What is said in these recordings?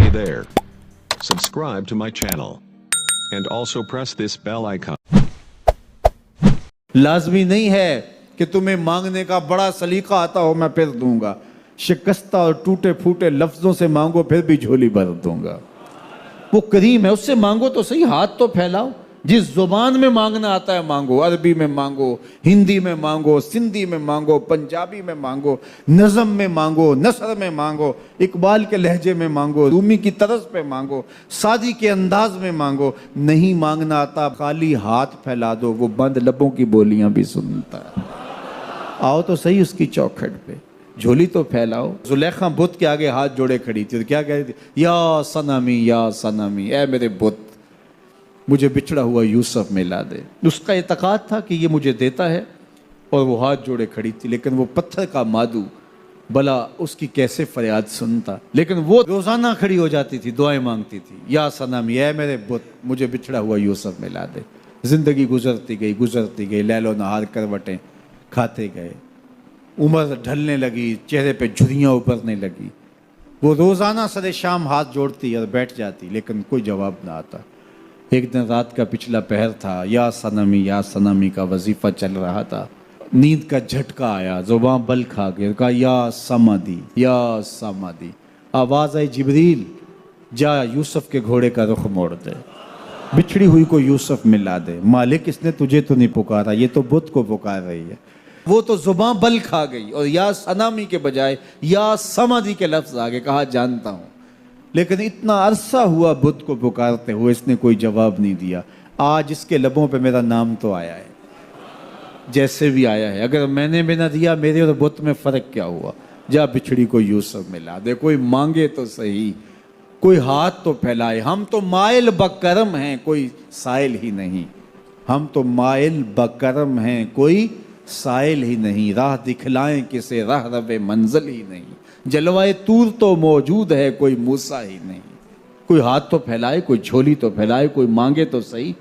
Hey there. Subscribe to my channel. And also press this bell icon. लाजमी नहीं है कि तुम्हें मांगने का बड़ा सलीका आता हो मैं फिर दूंगा। शिकस्ता और टूटे फूटे लफ्जों से मांगो फिर भी झोली भर दूंगा। वो करीम है, उससे मांगो तो सही, हाथ तो फैलाओ। जिस जुबान में मांगना आता है मांगो, अरबी में मांगो, हिंदी में मांगो, सिंधी में मांगो, पंजाबी में मांगो, नज़म में मांगो, नसर में मांगो, इकबाल के लहजे में मांगो, रूमी की तरज पे मांगो, सादी के अंदाज में मांगो। नहीं मांगना आता खाली हाथ फैला दो, वो बंद लबों की बोलियां भी सुनता है। आओ तो सही उसकी चौखट पे, झोली तो फैलाओ। जुलेखा बुत के आगे हाथ जोड़े खड़ी थी, तो क्या कह रही थी? या सनमी, ऐ मेरे बुत, मुझे बिछड़ा हुआ यूसुफ मिला दे। उसका एतकाद था कि ये मुझे देता है, और वो हाथ जोड़े खड़ी थी। लेकिन वो पत्थर का मादू भला उसकी कैसे फरियाद सुनता। लेकिन वो रोजाना खड़ी हो जाती थी, दुआएं मांगती थी, या सनमी, ऐ मेरे बुत, मुझे बिछड़ा हुआ यूसुफ मिला दे। जिंदगी गुजरती गई, लैलो नहार करवटें खाते गए। उम्र ढलने लगी, चेहरे पे झुर्रियाँ उभरने लगी। वो रोजाना सरे शाम हाथ जोड़ती और बैठ जाती, लेकिन कोई जवाब ना आता। एक दिन रात का पिछला पहर था, या सनमी का वजीफा चल रहा था। नींद का झटका आया, जुबान बल खा गया, कहा या समादी। आवाज आई, जिब्रील जा यूसुफ के घोड़े का रुख मोड़ दे, बिछड़ी हुई को यूसुफ मिला दे। मालिक, इसने तुझे तो नहीं पुकारा, ये तो बुत को पुकार रही है। वो तो जुबान बल खा गई और या सनामी के बजाय या समादी के लफ्ज आगे। कहा जानता हूं, लेकिन इतना अरसा हुआ बुत को पुकारते हुए, इसने कोई जवाब नहीं दिया। आज इसके लबों पे मेरा नाम तो आया है, जैसे भी आया है। अगर मैंने भी ना दिया, मेरे और बुत में फर्क क्या हुआ? जा बिछड़ी को यूसुफ मिला दे। कोई मांगे तो सही, कोई हाथ तो फैलाए। हम तो माइल बकरम हैं, कोई साइल ही नहीं। हम तो माइल बकरम हैं, कोई साइल ही नहीं। राह दिखलाएं किसे, राह रवे मंजिल ही नहीं। जलवाए तूर तो मौजूद है, कोई मूसा ही नहीं। कोई हाथ तो फैलाए, कोई झोली तो फैलाए, कोई मांगे तो सही।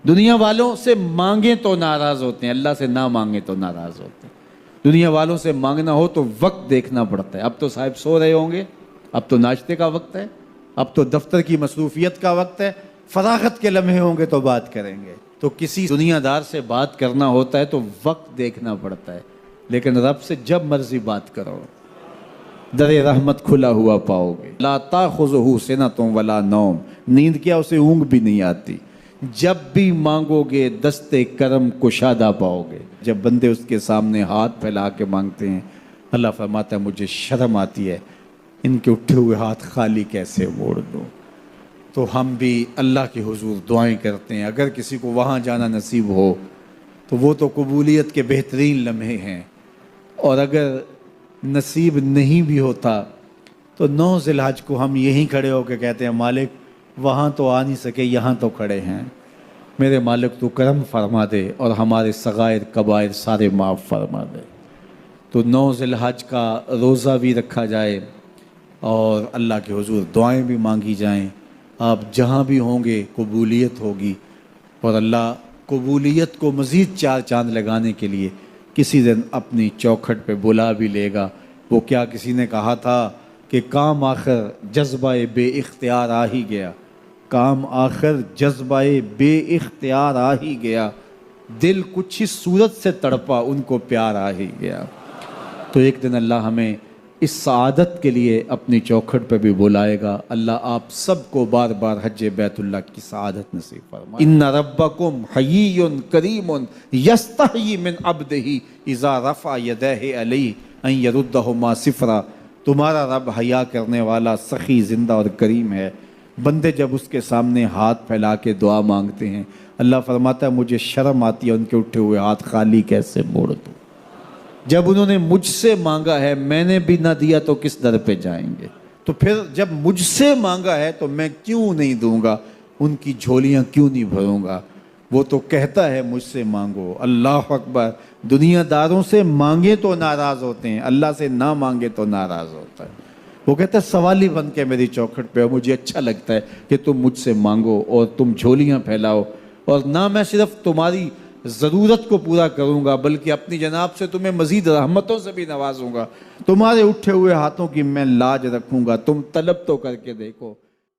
दुनिया वालों से मांगे तो नाराज होते हैं, अल्लाह से ना मांगे तो नाराज होते हैं। दुनिया वालों से मांगना हो तो वक्त देखना पड़ता है। अब तो साहब सो रहे होंगे, अब तो नाश्ते का वक्त है, अब तो दफ्तर की मसरूफियत का वक्त है। फरागत के लम्हे होंगे तो बात करेंगे। तो किसी दुनियादार से बात करना होता है तो वक्त देखना पड़ता है। लेकिन रब से जब मर्जी बात करो, दरे रहमत खुला हुआ पाओगे। ला ताखुज़ुहु सिनतुन वला नौम, नींद क्या, उसे ऊँग भी नहीं आती। जब भी मांगोगे दस्ते करम कुशादा पाओगे। जब बंदे उसके सामने हाथ फैला के मांगते हैं, अल्लाह फरमाता है मुझे शर्म आती है, इनके उठे हुए हाथ खाली कैसे मोड़ दूँ। तो हम भी अल्लाह के हुजूर दुआएं करते हैं। अगर किसी को वहाँ जाना नसीब हो तो वो तो कबूलियत के बेहतरीन लम्हे हैं, और अगर नसीब नहीं भी होता तो 9 ज़िलहज को हम यहीं खड़े होकर कहते हैं, मालिक वहाँ तो आ नहीं सके, यहाँ तो खड़े हैं। मेरे मालिक तू करम फरमा दे और हमारे सगायर कबायर सारे माफ़ फरमा दे। तो 9 ज़िलहज का रोज़ा भी रखा जाए और अल्लाह के हुजूर दुआएं भी मांगी जाएं। आप जहाँ भी होंगे कबूलियत होगी, और अल्लाह कबूलियत को मज़ीद 4 चांद लगाने के लिए किसी दिन अपनी चौखट पे बुला भी लेगा। वो क्या किसी ने कहा था कि काम आखिर जज्बाए बेइख्तियार आ ही गया, काम आखिर जज्बाए बेइख्तियार आ ही गया, दिल कुछ ही सूरत से तड़पा उनको प्यार आ ही गया। तो एक दिन अल्लाह हमें इस सआदत के लिए अपनी चौखट पे भी बुलाएगा। अल्लाह आप सबको बार बार हज बैतुल्लाह की सआदत नसीब फरमाए। इन्ना रब्बकुम हय्युन करीमुन यस्तही मिन अब्दिही इज़ा रफ़ा यदैहि अलैहि अन यरुद्दहुमा सिफ़रा। तुम्हारा रब हया करने वाला, सखी, जिंदा और करीम है। बंदे जब उसके सामने हाथ फैला के दुआ मांगते हैं, अल्लाह फरमाता है मुझे शर्म आती है उनके उठे हुए हाथ खाली कैसे मोड़ दूँ। जब उन्होंने मुझसे मांगा है, मैंने भी ना दिया तो किस दर पे जाएंगे। तो फिर जब मुझसे मांगा है तो मैं क्यों नहीं दूंगा, उनकी झोलियां क्यों नहीं भरूंगा। वो तो कहता है मुझसे मांगो। अल्लाह अकबर। दुनियादारों से मांगे तो नाराज होते हैं, अल्लाह से ना मांगे तो नाराज होता है। वो कहता है सवाली बन के मेरी चौखट पे, मुझे अच्छा लगता है कि तुम मुझसे मांगो और तुम झोलियां फैलाओ, और ना मैं सिर्फ तुम्हारी ज़रूरत को पूरा करूंगा बल्कि अपनी जनाब से तुम्हें मज़ीद रहमतों से भी नवाजूंगा। तुम्हारे उठे हुए हाथों की मैं लाज रखूंगा, तुम तलब तो करके देखो।